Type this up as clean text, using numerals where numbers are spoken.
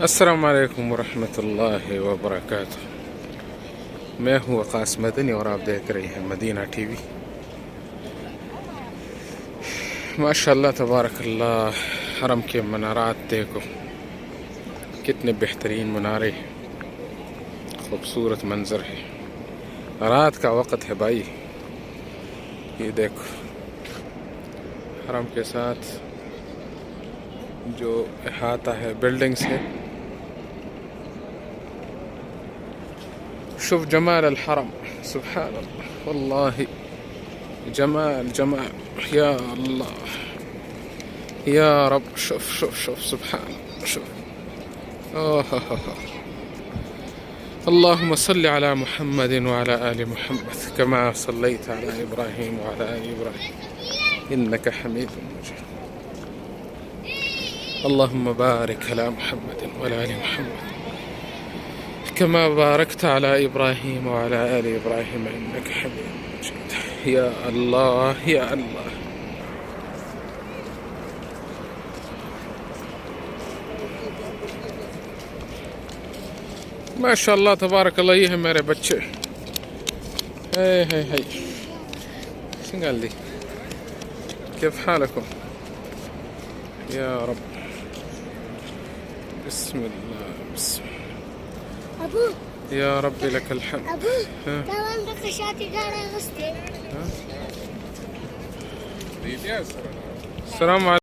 السلام عليكم ورحمة الله وبركاته. मैं हूँ वकास मदनी और आप देख रहे हैं मदीना टीवी। माशाअल्लाह तबारकल्लाह, हरम के मनारात देखो कितने बेहतरीन मनारे, खूबसूरत मंजर है। रात का वक़्त है भाई, ये देखो हरम के साथ जो अहाता है बिल्डिंग्स है। शुफ जमाल अल हरम, सुभान अल्लाह, वल्लाहि जमाल जमाल, या अल्लाह या रब, शुफ शुफ शुफ, सुभान शुफ। अल्लाहुम्मा सल्लि अला मुहम्मद व अला आलि मुहम्मद कमा सल्लैत अला इब्राहीम व अला आलि इब्राहीम इन्नका हमीदुम मजीद। अल्लाहुम्मा बारिक अला मुहम्मद व अला आलि मुहम्मद कमा बारकत अला इब्राहीम व अला आलि इब्राहीम इन्नका हमीदुम मजीद। या अल्लाह या अल्लाह। माशाअल्लाह तबारकल्लाह, ये है मेरे बच्चे। है सिंगाल दी, كيف حالكم يا رب؟ بسم الله بسم الله. أبو يا رب لك الحمد. أبو ترى عندك شاتي دار غستي. السلام عليكم.